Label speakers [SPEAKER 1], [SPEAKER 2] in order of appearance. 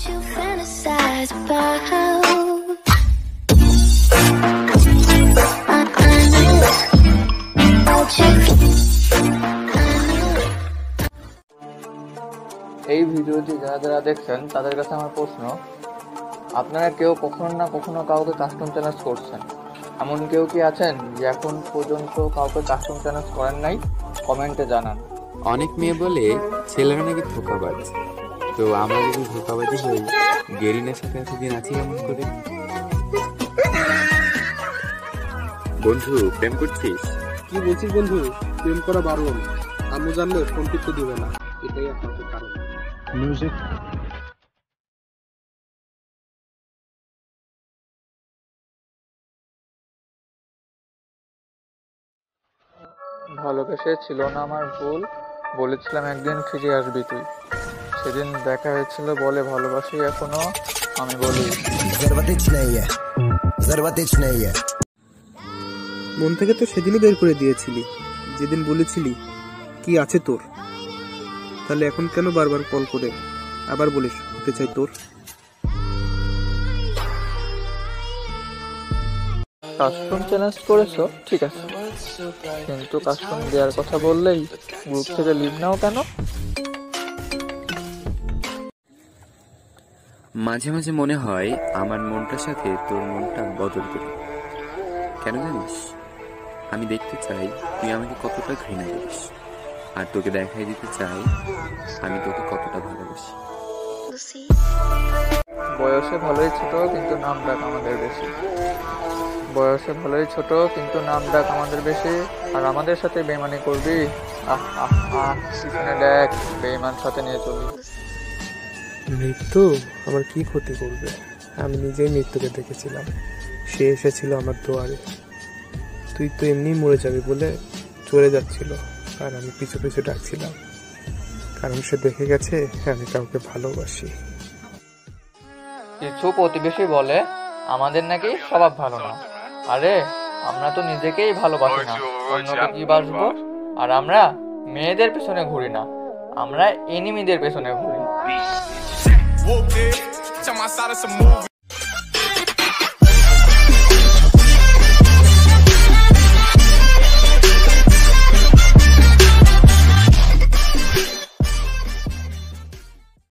[SPEAKER 1] you fantasize about.
[SPEAKER 2] এই ভিডিওটি যারা যারা দেখছেন তাদের কাছে আমার প্রশ্ন, আপনারা কেউ কখনো না কখনো কাউকে কাস্টম চ্যালেঞ্জ করছেন? এমন কেউ কি আছেন যে এখন পর্যন্ত কাউকে কাস্টম চ্যালেঞ্জ করেন নাই? কমেন্টে জানান।
[SPEAKER 3] অনেক মেয়ে বলে ছেলেরা নাকি ধোঁকাবাজ, তো আমরা যদি ধোঁকাবাজি হই, গেরিনার সাথে এতদিন আছি এমন করে। বন্ধু, প্রেম করছিস?
[SPEAKER 4] কি বলছিস বন্ধু? প্রেম করা বারণ, আম্মু জানলে ফোন টিপতে দিবে না, এটাই একমাত্র কারণ। মিউজিক।
[SPEAKER 2] ভালোবেসে ছিল না আমার ভুল, বলেছিলাম একদিন ফিরে আসবি তুই। সেদিন দেখা হয়েছিল বলে ভালোবাসি এখনো, আমি বলি
[SPEAKER 4] মন থেকে তো সেদিনই বের করে দিয়েছিলি, যেদিন বলেছিলি কি আছে তোর। তাহলে এখন কেন বারবার কল করে আবার বলিস হতে চাই তোর?
[SPEAKER 2] কাস্টম চ্যালেঞ্জ করেছো ঠিক আছে, কিন্তু কাস্টম দেওয়ার কথা বললেই গ্রুপ থেকে লিভ নাও কেন?
[SPEAKER 3] মাঝে মাঝে মনে হয় আমার মনটার সাথে তোর মনটা বদল করি। কেন জানিস? আমি দেখতে চাই তুই আমাকে কতটা ঘৃণা করিস, আর তোকে দেখাই দিতে চাই আমি তোকে কতটা ভালোবাসি।
[SPEAKER 2] বয়সে ভালোই ছোট কিন্তু নাম ডাক আমাদের বেশি। বয়সে ভালোই ছোট কিন্তু নাম ডাক আমাদের বেশি, আর আমাদের সাথে বেইমানি করবি? পিছনে দেখ, বেইমান সাথে নিয়ে চলবি।
[SPEAKER 4] মৃত্যু আমার কি ক্ষতি করবে? আমি নিজেই মৃত্যুকে দেখেছিলাম, সে এসেছিল আমার দুয়ারে। তুই তো এমনি মরে যাবি বলে চলে যাচ্ছিল, আর আমি পিছু পিছু ডাকছিলাম, কারণ সে দেখে গেছে আমি কাউকে ভালোবাসি।
[SPEAKER 2] কিছু প্রতিবেশী বলে আমাদের নাকি স্বভাব ভালো না। আরে আমরা তো নিজেকেই ভালোবাসি না, অন্যকে কি বাসবো? আর আমরা মেয়েদের পেছনে ঘুরি না, আমরা এনিমিদের পেছনে ঘুরি।